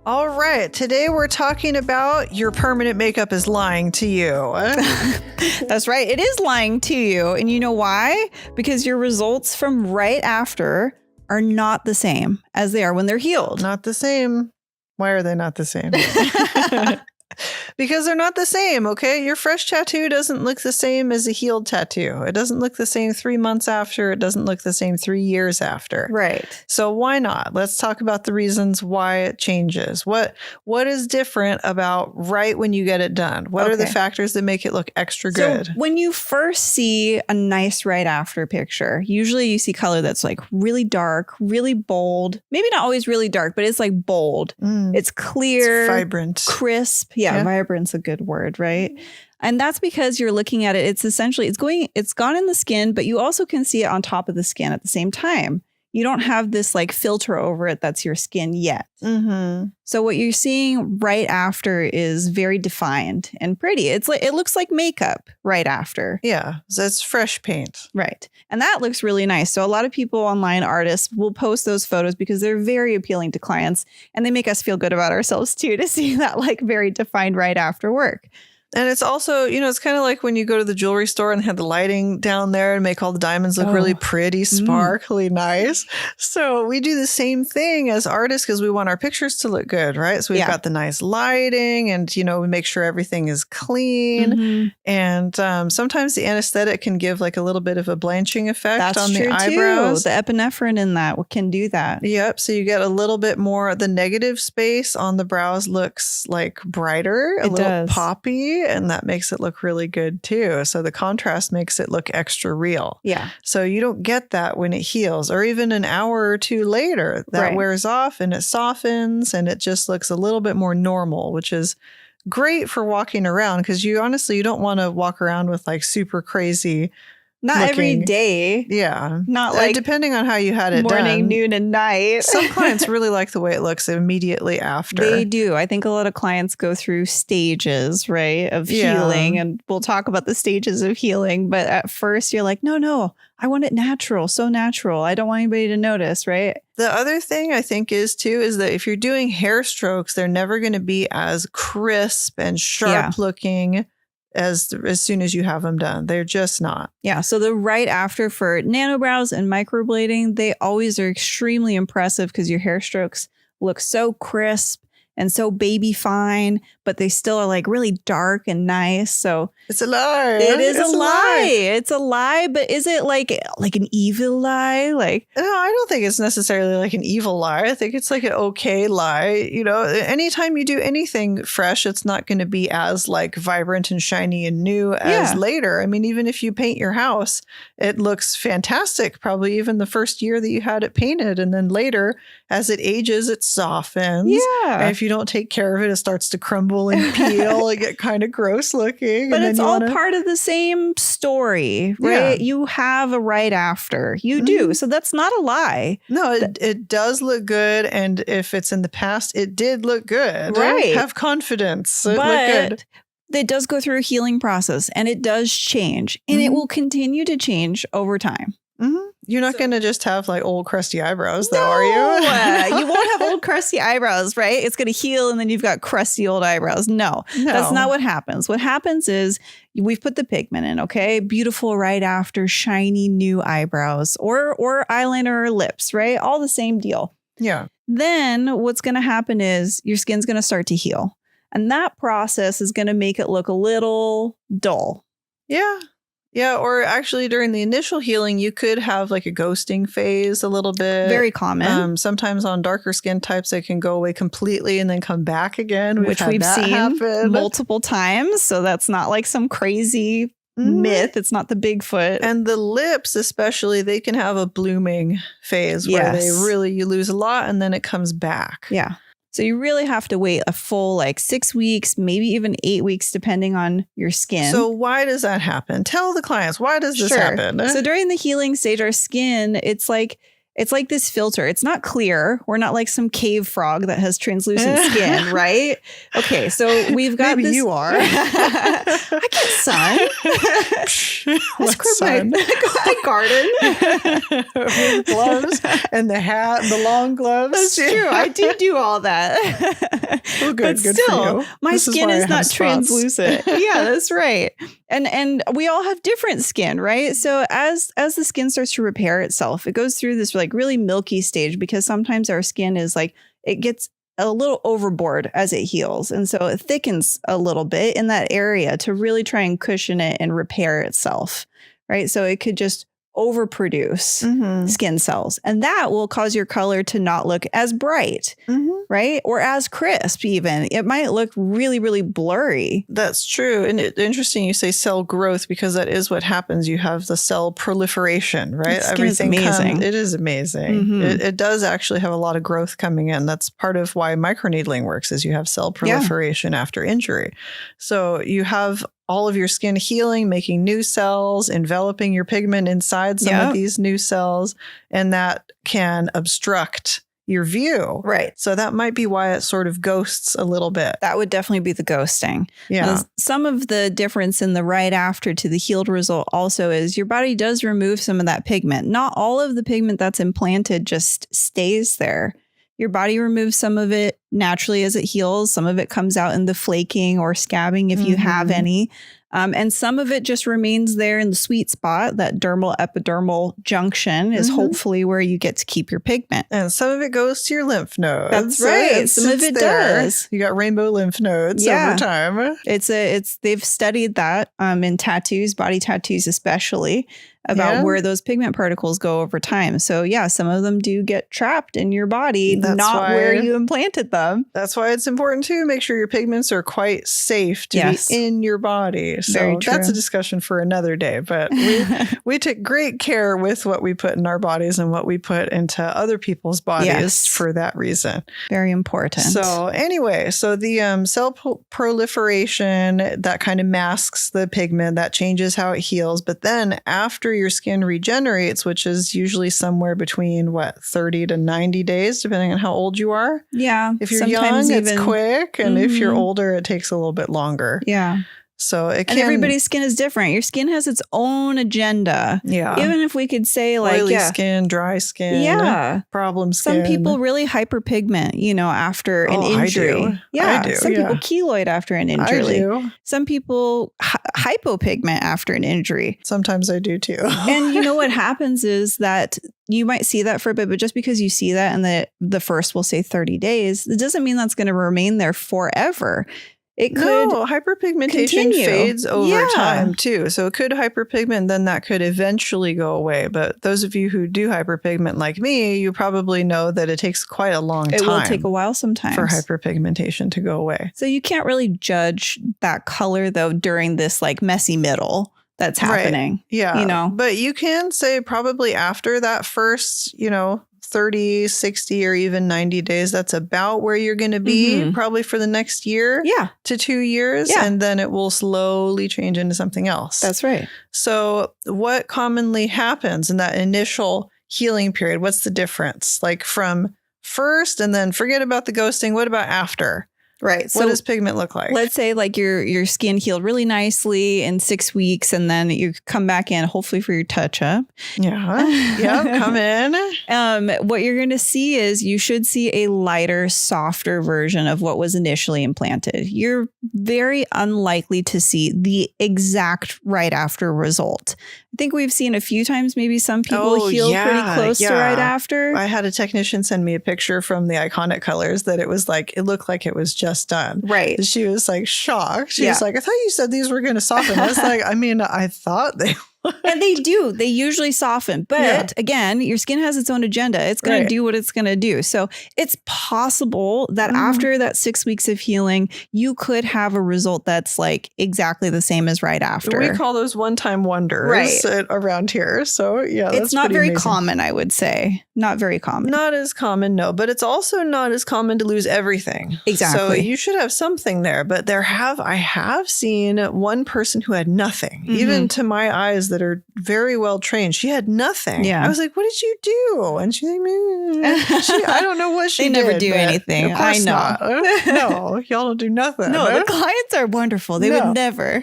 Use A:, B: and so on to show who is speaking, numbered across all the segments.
A: All right. Today we're talking about your permanent makeup is lying to you.
B: That's right. It is lying to you. And you know why? Because your results from right after are not the same as they are when they're healed.
A: Not the same. Why are they not the same? Because they're not the same, okay? Your fresh tattoo doesn't look the same as a healed tattoo. It doesn't look the same 3 months after. It doesn't look the same 3 years after.
B: Right.
A: So why not? Let's talk about the reasons why it changes. What is different about right when you get it done? What are the factors that make it look extra good?
B: So when you first see a nice right after picture, usually you see color that's like really dark, really bold. Maybe not always really dark, but it's like bold. It's clear.
A: It's vibrant.
B: Crisp. Yeah, vibrant's a good word, right? And that's because you're looking at it. It's essentially, it's gone in the skin, but you also can see it on top of the skin at the same time. You don't have this like filter over it that's your skin yet. So what you're seeing right after is very defined and pretty. It's like, it looks like makeup right after.
A: Yeah, so it's fresh paint.
B: Right. And that looks really nice. So a lot of people online, artists, will post those photos because they're very appealing to clients and they make us feel good about ourselves too, to see that like very defined right after work.
A: And it's also, it's kind of like when you go to the jewelry store and they have the lighting down there and make all the diamonds look really pretty, sparkly, nice. So we do the same thing as artists because we want our pictures to look good, right? So we've got the nice lighting and, we make sure everything is clean. And sometimes the anesthetic can give like a little bit of a blanching effect on the eyebrows.
B: The epinephrine in that can do that.
A: Yep. So you get a little bit more, the negative space on the brows looks like brighter, a little poppy. And that makes it look really good too. So the contrast makes it look extra real.
B: Yeah.
A: So you don't get that when it heals or even an hour or two later that wears off and it softens and it just looks a little bit more normal, which is great for walking around because you don't want to walk around with like super crazy.
B: Not every day.
A: Yeah.
B: Not like
A: depending on how you had it done.
B: Morning, noon, and night.
A: Some clients really like the way it looks immediately after.
B: They do. I think a lot of clients go through stages, right, of healing. And we'll talk about the stages of healing. But at first you're like, no, I want it natural. So natural. I don't want anybody to notice, right?
A: The other thing I think is that if you're doing hair strokes, they're never going to be as crisp and sharp looking as soon as you have them done. They're just not.
B: Yeah. So the right after for nanobrows and microblading, they always are extremely impressive because your hair strokes look so crisp and so baby fine, but they still are like really dark and nice. So
A: it's a lie.
B: It is a lie. It's a lie, but is it like an evil lie? Like,
A: no, I don't think it's necessarily like an evil lie. I think it's like an okay lie. Anytime you do anything fresh, it's not going to be as like vibrant and shiny and new as later. I mean, even if you paint your house, it looks fantastic. Probably even the first year that you had it painted. And then later, as it ages, it softens.
B: Yeah.
A: And if you don't take care of it, it starts to crumble and peel and get kind of gross looking.
B: But it's all part of the same story, right? Yeah. You have a right after. You do. So that's not a lie.
A: No, it does look good. And if it's in the past, it did look good.
B: Right.
A: Have confidence. It looked good.
B: It does go through a healing process and it does change. And it will continue to change over time.
A: You're not going to just have like old crusty eyebrows though, are you?
B: You won't have old crusty eyebrows, right? It's going to heal and then you've got crusty old eyebrows. No, that's not what happens. What happens is we've put the pigment in, okay? Beautiful right after shiny new eyebrows or eyeliner or lips, right? All the same deal.
A: Yeah.
B: Then what's going to happen is your skin's going to start to heal. And that process is going to make it look a little dull.
A: Yeah. Yeah, or actually during the initial healing, you could have like a ghosting phase a little bit.
B: Very common.
A: Sometimes on darker skin types, it can go away completely and then come back again.
B: Which we've seen multiple times. So that's not like some crazy myth. It's not the Bigfoot.
A: And the lips especially, they can have a blooming phase where you lose a lot and then it comes back.
B: Yeah. So you really have to wait a full like 6 weeks, maybe even 8 weeks, depending on your skin.
A: So why does that happen? Tell the clients, why does this happen?
B: So during the healing stage, our skin, it's like It's like this filter. It's not clear. We're not like some cave frog that has translucent skin, right? Okay, so we've got
A: Maybe
B: this.
A: you are.
B: I get sun. I scrub my garden.
A: With gloves and the hat, the long gloves.
B: That's true. I do all that.
A: Oh, good.
B: But
A: Good
B: still,
A: for you.
B: my
A: This
B: skin
A: why I
B: is
A: have
B: not
A: spots.
B: translucent. Yeah, that's right. And we all have different skin, right? So as the skin starts to repair itself, it goes through this like really milky stage because sometimes our skin is like, it gets a little overboard as it heals. And so it thickens a little bit in that area to really try and cushion it and repair itself, right? So it could just overproduce skin cells. And that will cause your color to not look as bright, right? Or as crisp even. It might look really, really blurry.
A: That's true. And interesting you say cell growth because that is what happens. You have the cell proliferation, right?
B: Skin is amazing.
A: It is amazing. It does actually have a lot of growth coming in. That's part of why microneedling works is you have cell proliferation after injury. So you have all of your skin healing, making new cells, enveloping your pigment inside some of these new cells, and that can obstruct your view.
B: Right.
A: So that might be why it sort of ghosts a little bit.
B: That would definitely be the ghosting.
A: Yeah.
B: Some of the difference in the right after to the healed result also is your body does remove some of that pigment. Not all of the pigment that's implanted just stays there. Your body removes some of it naturally as it heals. Some of it comes out in the flaking or scabbing if you have any. And some of it just remains there in the sweet spot. That dermal epidermal junction is hopefully where you get to keep your pigment.
A: And some of it goes to your lymph nodes.
B: That's right. Some of it does.
A: You got rainbow lymph nodes over time.
B: They've studied that in tattoos, body tattoos especially, about where those pigment particles go over time. So yeah, some of them do get trapped in your body, where you implanted them.
A: That's why it's important to make sure your pigments are quite safe to be in your body. So that's a discussion for another day. But we take great care with what we put in our bodies and what we put into other people's bodies for that reason.
B: Very important.
A: So anyway, so the cell proliferation, that kind of masks the pigment, that changes how it heals. But then after your skin regenerates, which is usually somewhere between 30 to 90 days, depending on how old you are.
B: Yeah.
A: If you're young, it's quick. And if you're older, it takes a little bit longer.
B: Yeah.
A: So it can.
B: And everybody's skin is different. Your skin has its own agenda.
A: Yeah.
B: Even if we could say like
A: oily skin, dry skin, problem skin.
B: Some people really hyperpigment, after an injury.
A: I do. I do.
B: Some people keloid after an injury.
A: I do.
B: Some people hypopigment after an injury.
A: Sometimes I do too.
B: And what happens is that you might see that for a bit, but just because you see that and the first will say 30 days, it doesn't mean that's going to remain there forever. It could
A: hyperpigmentation fades over time too. So it could hyperpigment, then that could eventually go away. But those of you who do hyperpigment like me, you probably know that it takes quite a long time.
B: It will take a while sometimes
A: for hyperpigmentation to go away.
B: So you can't really judge that color though during this like messy middle that's happening.
A: Right. Yeah. But you can say probably after that first, 30, 60, or even 90 days, that's about where you're going to be probably for the next year to 2 years.
B: Yeah.
A: And then it will slowly change into something else.
B: That's right.
A: So what commonly happens in that initial healing period? What's the difference? Like from first and then forget about the ghosting. What about after?
B: Right.
A: What does pigment look like?
B: Let's say like your skin healed really nicely in 6 weeks and then you come back in hopefully for your touch up.
A: Yeah. Come in.
B: What you're going to see is you should see a lighter, softer version of what was initially implanted. You're very unlikely to see the exact right after result. I think we've seen a few times, maybe some people heal pretty close to right after.
A: I had a technician send me a picture from the Iconic Colors that it looked like it was just done.
B: Right.
A: And she was like shocked. She was like, I thought you said these were going to soften. I was like, I thought they
B: And they do. They usually soften. But again, your skin has its own agenda. It's going to do what it's going to do. So it's possible that after that 6 weeks of healing, you could have a result that's like exactly the same as right after.
A: We call those one-time wonders around here. So yeah,
B: it's not very common, I would say. Not very common.
A: Not as common, no. But it's also not as common to lose everything.
B: Exactly.
A: So you should have something there. But I have seen one person who had nothing, even to my eyes that are very well trained. She had nothing.
B: Yeah.
A: I was like, what did you do? And she's like, I don't know what she did.
B: They never do anything.
A: Of course
B: I know.
A: not. No, y'all don't do nothing.
B: No, the clients are wonderful. They would never.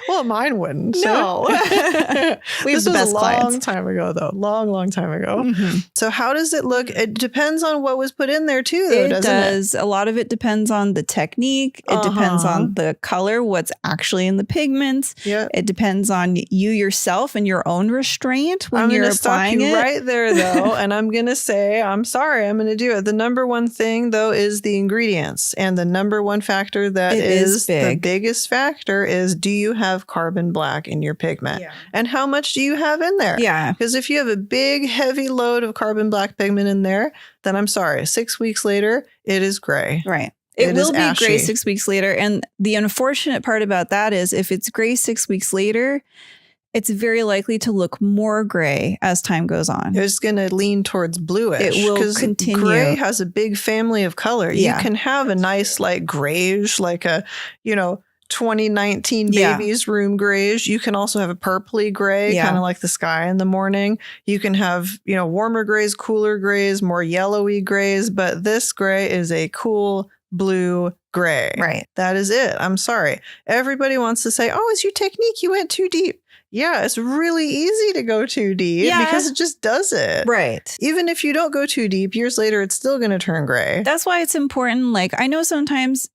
A: Well, mine wouldn't.
B: No. We have
A: This
B: the
A: was
B: best
A: a long
B: clients.
A: time ago, though. Long time ago.
B: Mm-hmm.
A: So how does it look? It depends on what was put in there too, though, doesn't it?
B: A lot of it depends on the technique. It depends on the color, what's actually in the pigments.
A: Yeah.
B: It depends on you yourself and your own restraint when you're applying it.
A: Right there, though, and I'm going to say, I'm sorry, I'm going to do it. The number one thing, though, is the ingredients. And the number one factor that is the biggest factor is, do you have carbon black in your pigment?
B: Yeah.
A: And how much do you have in there?
B: Yeah.
A: Because if you have a big, heavy load of carbon black pigment in there, then I'm sorry, 6 weeks later, it is gray.
B: Right. It will be
A: ashy.
B: gray 6 weeks later. And the unfortunate part about that is if it's gray 6 weeks later, it's very likely to look more gray as time goes on.
A: It's going to lean towards bluish.
B: It will continue.
A: Gray has a big family of color.
B: Yeah.
A: You can have a nice like grayish, like a, 2019 baby's room grayish. You can also have a purpley gray, kind of like the sky in the morning. You can have, warmer grays, cooler grays, more yellowy grays. But this gray is a cool blue gray.
B: Right.
A: That is it. I'm sorry. Everybody wants to say, oh, it's your technique. You went too deep. Yeah, it's really easy to go too deep because it just does it.
B: Right.
A: Even if you don't go too deep, years later, it's still going to turn gray.
B: That's why it's important. Like, I know sometimes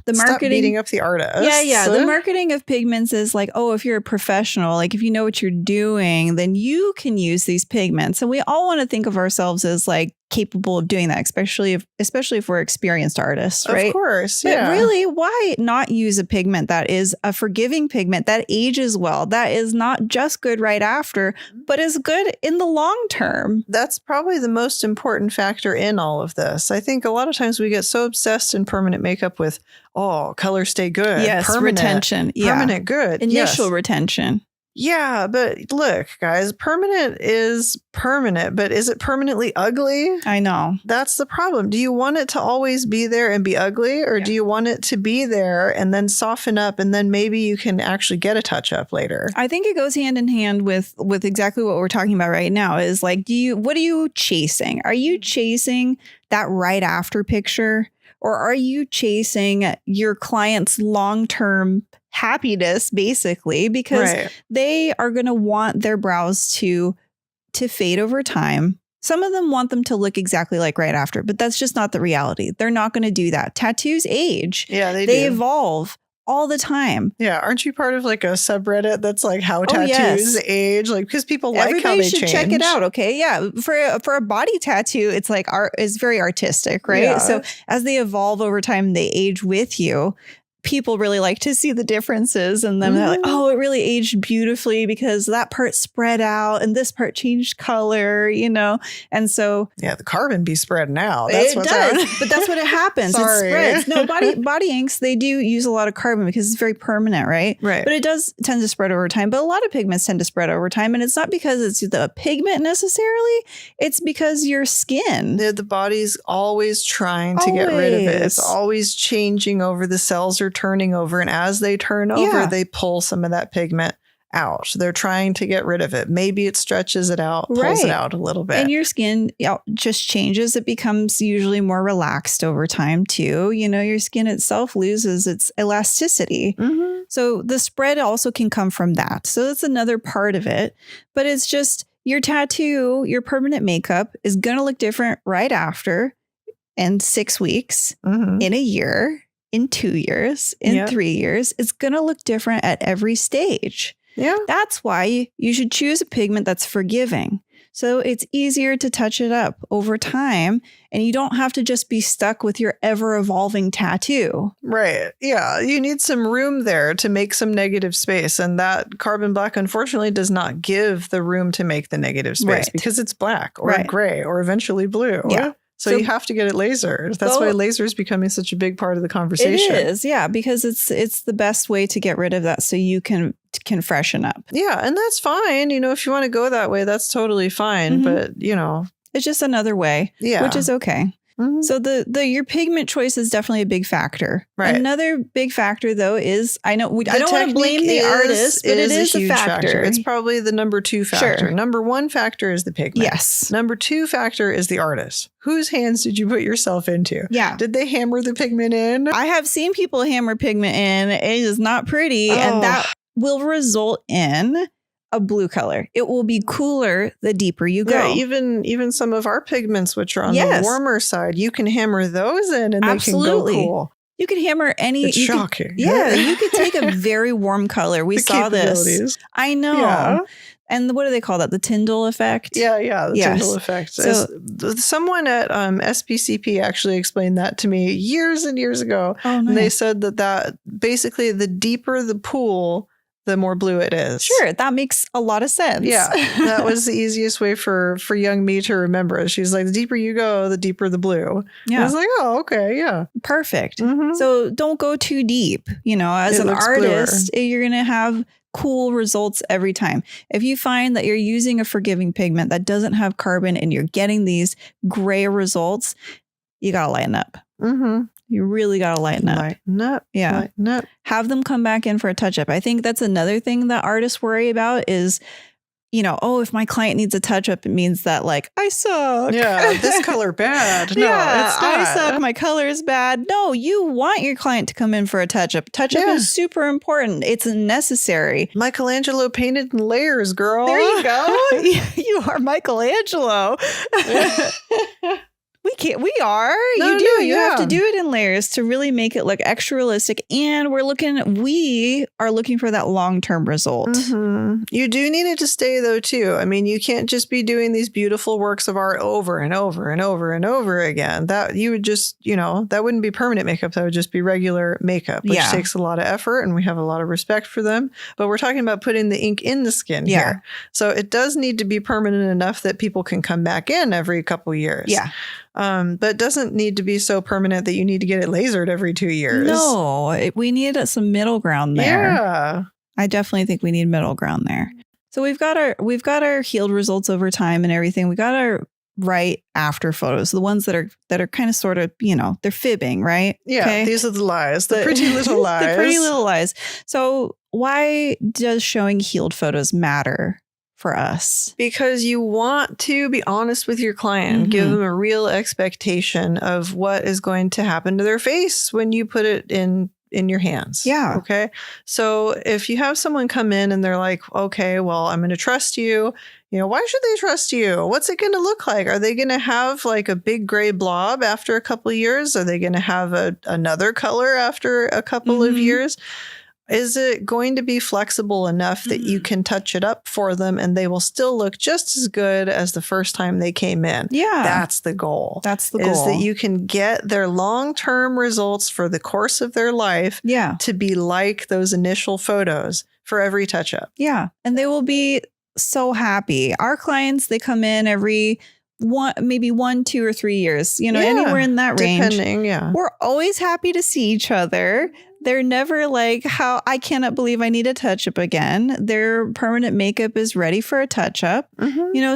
B: the marketing.
A: Stop beating up the artist.
B: Yeah. The marketing of pigments is like, oh, if you're a professional, like if you know what you're doing, then you can use these pigments. And we all want to think of ourselves as like capable of doing that, especially if we're experienced artists, right?
A: Of course,
B: But really, why not use a pigment that is a forgiving pigment that ages well, that is not just good right after, but is good in the long term?
A: That's probably the most important factor in all of this. I think a lot of times we get so obsessed in permanent makeup with, colors stay good.
B: Yes,
A: permanent,
B: retention.
A: Permanent good.
B: Initial retention.
A: Yeah, but look, guys, permanent is permanent, but is it permanently ugly?
B: I know.
A: That's the problem. Do you want it to always be there and be ugly, or do you want it to be there and then soften up and then maybe you can actually get a touch up later?
B: I think it goes hand in hand with exactly what we're talking about right now is like, what are you chasing? Are you chasing that right after picture? Or are you chasing your client's long-term happiness, basically, because they are going to want their brows to fade over time. Some of them want them to look exactly like right after, but that's just not the reality. They're not going to do that. Tattoos age.
A: Yeah, they
B: do. Evolve all the time.
A: Yeah. Aren't you part of like a subreddit that's like how tattoos age? Like, because people like
B: Everybody
A: how they
B: should
A: change.
B: Check it out. Okay. Yeah. For a body tattoo, it's like is very artistic, right?
A: Yeah.
B: So as they evolve over time, they age with you. People really like to see the differences and then they're like, oh, it really aged beautifully because that part spread out and this part changed color, And so
A: the carbon be spreading out. That's
B: it
A: what's
B: does, but that's what it happens.
A: Sorry.
B: It spreads. No, body inks, they do use a lot of carbon because it's very permanent, right?
A: Right.
B: But it does tend to spread over time. But a lot of pigments tend to spread over time. And it's not because it's the pigment necessarily. It's because your skin.
A: The body's always trying to get rid of it. It's always changing over. The cells are turning over, and as they turn over, they pull some of that pigment out. They're trying to get rid of it. Maybe it stretches it out, pulls it out a little bit.
B: And your skin just changes. It becomes usually more relaxed over time too. Your skin itself loses its elasticity. Mm-hmm. So the spread also can come from that. So that's another part of it. But it's just your tattoo, your permanent makeup is going to look different right after in 6 weeks, in a year, in 2 years, in 3 years. It's going to look different at every stage. Yeah. That's why you should choose a pigment that's forgiving. So it's easier to touch it up over time and you don't have to just be stuck with your ever evolving tattoo.
A: Right. Yeah. You need some room there to make some negative space. And that carbon black, unfortunately, does not give the room to make the negative space because it's black or gray or eventually blue. Yeah. So you have to get it lasered. That's why laser is becoming such a big part of the conversation.
B: It is, yeah, because it's the best way to get rid of that so you can freshen up.
A: Yeah, and that's fine. If you want to go that way, that's totally fine. But,
B: it's just another way, which is okay.
A: Mhm.
B: So your pigment choice is definitely a big factor.
A: Right.
B: Another big factor though is I don't want to blame
A: technique
B: the artist, but it is a
A: huge
B: factor.
A: It's probably the number 2 factor.
B: Sure.
A: Number 1 factor is the pigment.
B: Yes.
A: Number 2 factor is the artist. Whose hands did you put yourself into?
B: Yeah.
A: Did they hammer the pigment in?
B: I have seen people hammer pigment in. It is not pretty. And that will result in a blue color. It will be cooler the deeper you go.
A: Yeah, even some of our pigments, which are on the warmer side, you can hammer those in and they can go cool.
B: You could hammer any.
A: It's shocking.
B: You could take a very warm color. We saw this. I know.
A: Yeah.
B: And what do they call that? The Tyndall effect?
A: Yeah, the Tyndall effect. So, someone at SPCP actually explained that to me years and years ago.
B: Oh, nice.
A: And they said that basically the deeper the pool, the more blue it is.
B: Sure, that makes a lot of sense.
A: Yeah, that was the easiest way for young me to remember it. She's like, the deeper you go, the deeper the blue. Yeah. I was like, oh, okay, yeah.
B: Perfect. Mm-hmm. So don't go too deep. As an artist, you're going to have cool results every time. If you find that you're using a forgiving pigment that doesn't have carbon and you're getting these gray results, you got to lighten up. Mm-hmm. You really got to lighten up. Yeah.
A: Lighten up.
B: Have them come back in for a touch-up. I think that's another thing that artists worry about is, if my client needs a touch-up, it means that I suck.
A: Yeah, this color bad. No, it's not.
B: I suck. My color is bad. No, you want your client to come in for a touch-up. Touch-up is super important. It's necessary.
A: Michelangelo painted in layers, girl.
B: There you go. You are Michelangelo. We are. You have to do it in layers to really make it look extra realistic. And we are looking for that long-term result.
A: Mm-hmm. You do need it to stay though, too. I mean, you can't just be doing these beautiful works of art over and over and over and over again. That you would just, that wouldn't be permanent makeup. That would just be regular makeup, which takes a lot of effort. And we have a lot of respect for them. But we're talking about putting the ink in the skin here. So it does need to be permanent enough that people can come back in every couple years.
B: Yeah.
A: But it doesn't need to be so permanent that you need to get it lasered every 2 years.
B: No, we need some middle ground there.
A: Yeah.
B: I definitely think we need middle ground there. So we've got our healed results over time and everything. We got our right after photos, the ones that are kind of sort of, they're fibbing, right?
A: Yeah. Okay? These are the lies, the pretty little lies.
B: The pretty little lies. So why does showing healed photos matter for us?
A: Because you want to be honest with your client, give them a real expectation of what is going to happen to their face when you put it in your hands.
B: Yeah.
A: Okay. So if you have someone come in and they're like, okay, well, I'm going to trust you. Why should they trust you? What's it going to look like? Are they going to have like a big gray blob after a couple of years? Are they going to have another color after a couple of years? Is it going to be flexible enough that you can touch it up for them and they will still look just as good as the first time they came in?
B: Yeah.
A: That's the goal.
B: That's the goal.
A: Is that you can get their long-term results for the course of their life to be like those initial photos for every touch-up.
B: Yeah. And they will be so happy. Our clients, they come in every maybe 1, 2, or 3 years, anywhere in that range.
A: Depending,
B: We're always happy to see each other. They're never like, I cannot believe I need a touch-up again. Their permanent makeup is ready for a touch-up.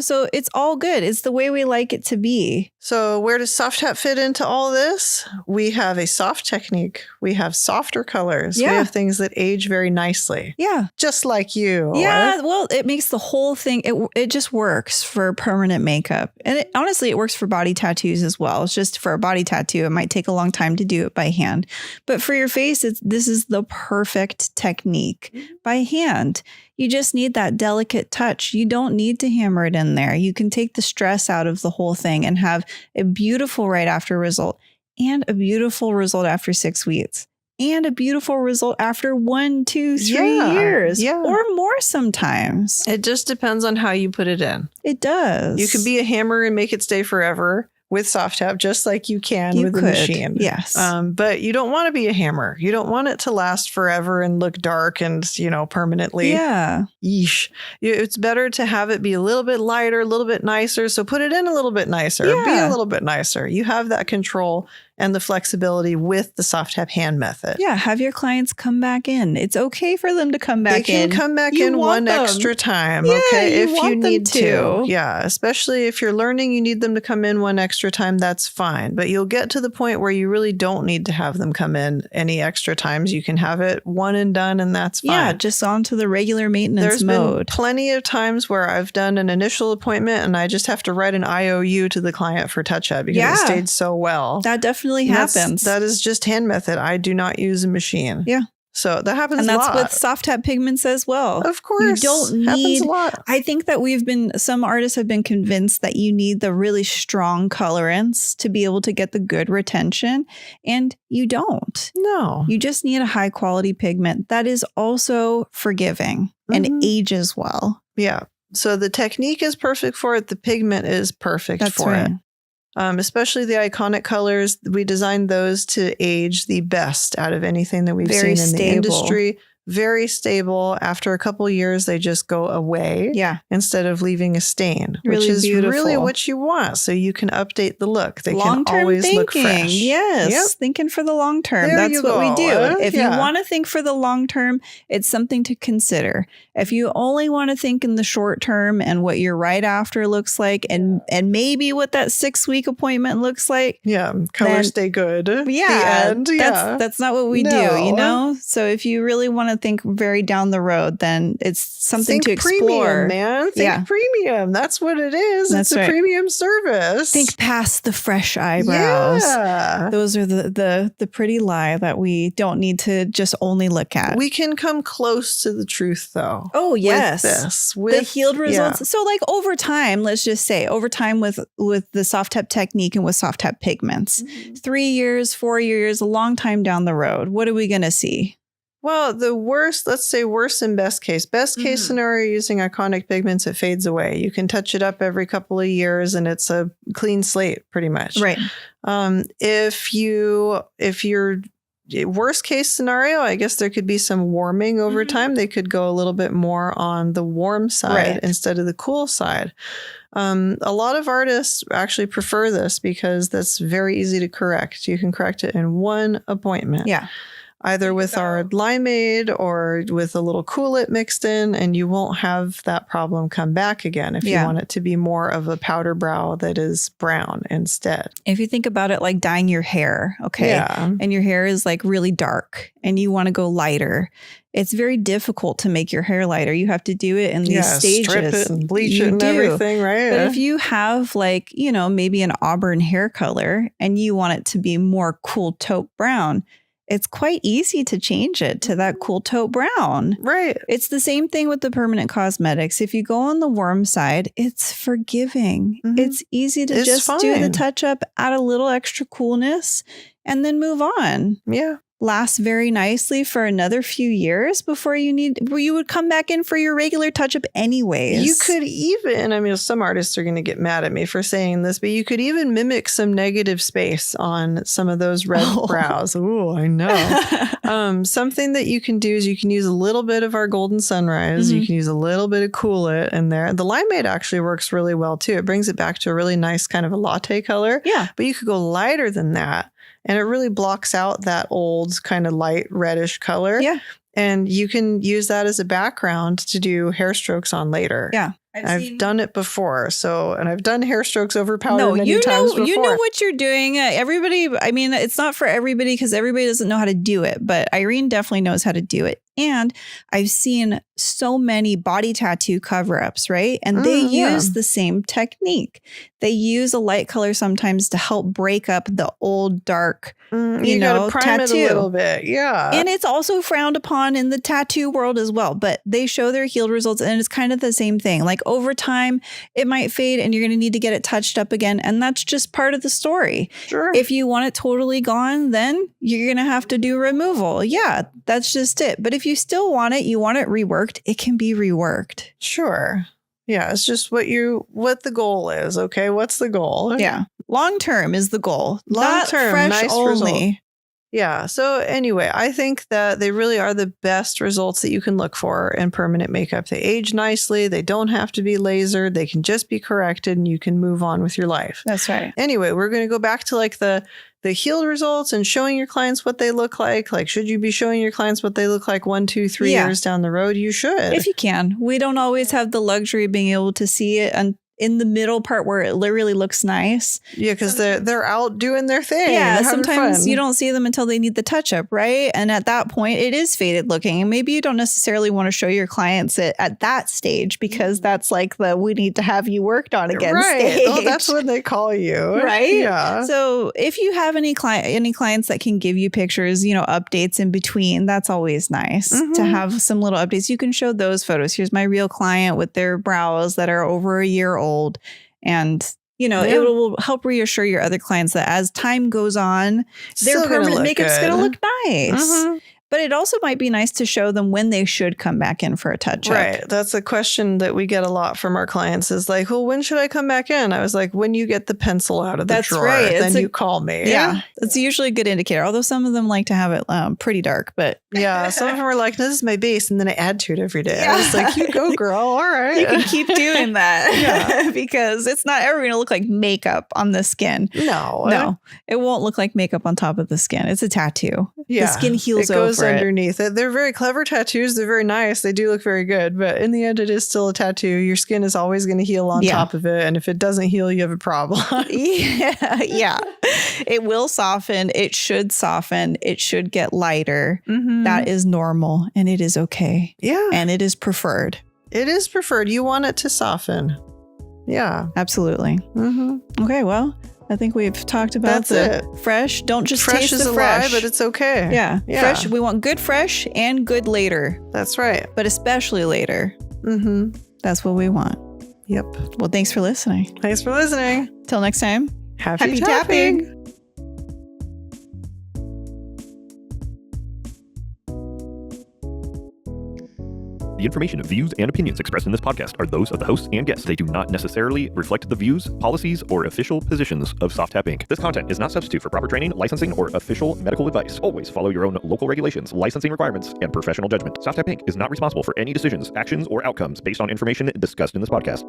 B: So it's all good. It's the way we like it to be.
A: So where does SofTap fit into all this? We have a soft technique. We have softer colors. We have things that age very nicely.
B: Yeah.
A: Just like you.
B: Yeah. Well, it makes the whole thing, it just works for permanent makeup. And honestly, it works for body tattoos as well. It's just for a body tattoo, it might take a long time to do it by hand. But for your face, this is the perfect technique by hand. You just need that delicate touch. You don't need to hammer it in there. You can take the stress out of the whole thing and have a beautiful right after result and a beautiful result after 6 weeks and a beautiful result after 1, 2, 3 years or more sometimes.
A: It just depends on how you put it in.
B: It does.
A: You could be a hammer and make it stay forever with SofTap, just like you can with the machine.
B: Yes.
A: But you don't want to be a hammer. You don't want it to last forever and look dark and, permanently.
B: Yeah.
A: Yeesh. It's better to have it be a little bit lighter, a little bit nicer. So put it in a little bit nicer. Yeah. Be a little bit nicer. You have that control and the flexibility with the soft tap hand method.
B: Yeah, have your clients come back in. It's okay for them to come back in.
A: They can come back in one extra time,
B: Yeah,
A: okay, if you
B: them
A: need to. Yeah, especially if you're learning, you need them to come in one extra time, that's fine. But you'll get to the point where you really don't need to have them come in any extra times. You can have it one and done, and that's fine.
B: Yeah, just on to the regular maintenance mode.
A: There's been plenty of times where I've done an initial appointment and I just have to write an IOU to the client for touch-up because it stayed so well.
B: That definitely happens.
A: That is just hand method. I do not use a machine.
B: Yeah.
A: So that happens a lot.
B: And that's with soft tap pigments as well.
A: Of course.
B: You don't need,
A: happens a lot.
B: I think that some artists have been convinced that you need the really strong colorants to be able to get the good retention. And you don't.
A: No.
B: You just need a high quality pigment that is also forgiving and ages well.
A: Yeah. So the technique is perfect for it. The pigment is perfect for it. Especially the iconic colors. We designed those to age the best out of anything that we've seen in the industry. Very stable. After a couple years, they just go away.
B: Yeah.
A: Instead of leaving a stain,
B: really
A: which is
B: beautiful.
A: really what you want. So you can update the look. They
B: long-term
A: can always
B: thinking.
A: Look fresh.
B: Yes.
A: Yep.
B: Thinking for the long term.
A: There
B: That's
A: you
B: what we
A: go.
B: do. If you want to think for the long term, it's something to consider. If you only want to think in the short term and what your right after looks like and maybe what that 6-week appointment looks like.
A: Yeah. Colors stay good.
B: Yeah.
A: The end.
B: That's not what we do, you know? So if you really want to think very down the road, then it's something to explore.
A: Premium, man. Think premium. That's what it is.
B: That's
A: it's a premium service.
B: Think past the fresh eyebrows.
A: Yeah.
B: Those are the pretty lie that we don't need to just only look at.
A: We can come close to the truth though.
B: Oh, yes.
A: With
B: the healed results. So like over time, let's just say over time with the soft tap technique and with soft tap pigments, 3 years, 4 years, a long time down the road, what are we going to see?
A: Well, the worst, let's say worst and best case. Best case scenario using iconic pigments, it fades away. You can touch it up every couple of years and it's a clean slate pretty much.
B: Right.
A: If you're worst case scenario, I guess there could be some warming over time. They could go a little bit more on the warm side instead of the cool side. A lot of artists actually prefer this because that's very easy to correct. You can correct it in one appointment.
B: Yeah.
A: Either with our limeade or with a little coolant mixed in, and you won't have that problem come back again if you want it to be more of a powder brow that is brown instead.
B: If you think about it like dyeing your hair, okay, and your hair is like really dark and you want to go lighter, it's very difficult to make your hair lighter. You have to do it in these stages.
A: Strip it and bleach it and everything, right?
B: But if you have like, maybe an auburn hair color and you want it to be more cool taupe brown, it's quite easy to change it to that cool taupe brown.
A: Right.
B: It's the same thing with the permanent cosmetics. If you go on the warm side, it's forgiving. It's easy to just do the touch up, add a little extra coolness, and then move on.
A: Yeah.
B: Lasts very nicely for another few years before you would come back in for your regular touch-up anyways.
A: You could even, some artists are going to get mad at me for saying this, but you could even mimic some negative space on some of those red brows. Ooh, I know. Something that you can do is you can use a little bit of our Golden Sunrise. You can use a little bit of Coolit in there. The limeade actually works really well too. It brings it back to a really nice kind of a latte color.
B: Yeah.
A: But you could go lighter than that. And it really blocks out that old kind of light reddish color. Yeah. And you can use that as a background to do hair strokes on later.
B: Yeah.
A: I've done it before. And I've done hair strokes over powder many times before.
B: You know what you're doing. Everybody, it's not for everybody because everybody doesn't know how to do it. But Irene definitely knows how to do it. And I've seen so many body tattoo cover-ups, right? And they use the same technique. They use a light color sometimes to help break up the old dark,
A: you gotta prime
B: tattoo.
A: It a little bit. Yeah.
B: And it's also frowned upon in the tattoo world as well. But they show their healed results and it's kind of the same thing. Like over time, it might fade and you're going to need to get it touched up again. And that's just part of the story.
A: Sure.
B: If you want it totally gone, then you're going to have to do removal. Yeah, that's just it. But if you still want it, you want it reworked, it can be reworked.
A: Sure. Yeah, it's just what the goal is. Okay, what's the goal?
B: Yeah, long term is the goal.
A: Long term,
B: fresh
A: nice
B: only.
A: Result. Yeah. So anyway, I think that they really are the best results that you can look for in permanent makeup. They age nicely. They don't have to be lasered. They can just be corrected and you can move on with your life.
B: That's right.
A: Anyway, we're going to go back to like the the healed results and showing your clients what they look like. Like, should you be showing your clients what they look like 1, 2, 3 years down the road? You should.
B: If you can. We don't always have the luxury of being able to see it in the middle part where it literally looks nice.
A: Yeah, because they're out doing their thing.
B: Yeah, sometimes you don't see them until they need the touch-up, right? And at that point, it is faded looking. And maybe you don't necessarily want to show your clients it at that stage because that's like we need to have you worked on again stage.
A: Oh, that's when they call you.
B: Right?
A: Yeah.
B: So if you have any clients that can give you pictures, updates in between, that's always nice to have some little updates. You can show those photos. Here's my real client with their brows that are over a year old. And, it will help reassure your other clients that as time goes on, their permanent makeup's going to look nice. But it also might be nice to show them when they should come back in for a touch-up.
A: Right. That's a question that we get a lot from our clients is like, well, when should I come back in? I was like, when you get the pencil out of the drawer, then you call me.
B: Yeah. It's usually a good indicator. Although some of them like to have it pretty dark. But
A: yeah, some of them are like, no, this is my base. And then I add to it every day. I was like, you go, girl. All right.
B: You can keep doing that because it's not ever going to look like makeup on the skin.
A: No,
B: it won't look like makeup on top of the skin. It's a tattoo.
A: Yeah.
B: The skin heals over
A: underneath it. They're very clever tattoos. They're very nice. They do look very good. But in the end, it is still a tattoo. Your skin is always going to heal on top of it. And if it doesn't heal, you have a problem.
B: Yeah. It will soften. It should soften. It should get lighter. That is normal and it is okay.
A: Yeah.
B: And it is preferred.
A: It is preferred. You want it to soften.
B: Absolutely. Okay. Well, I think we've talked about fresh. Don't just
A: fresh
B: taste
A: is
B: the
A: a
B: fresh.
A: lie, but it's okay.
B: Yeah. Fresh. We want good fresh and good later.
A: That's right.
B: But especially later. That's what we want.
A: Yep.
B: Well, thanks for listening.
A: Thanks for listening.
B: Till next time.
A: Happy tapping.
C: The information, views, and opinions expressed in this podcast are those of the hosts and guests. They do not necessarily reflect the views, policies, or official positions of SofTapp Inc. This content is not substitute for proper training, licensing, or official medical advice. Always follow your own local regulations, licensing requirements, and professional judgment. SofTapp Inc. is not responsible for any decisions, actions, or outcomes based on information discussed in this podcast.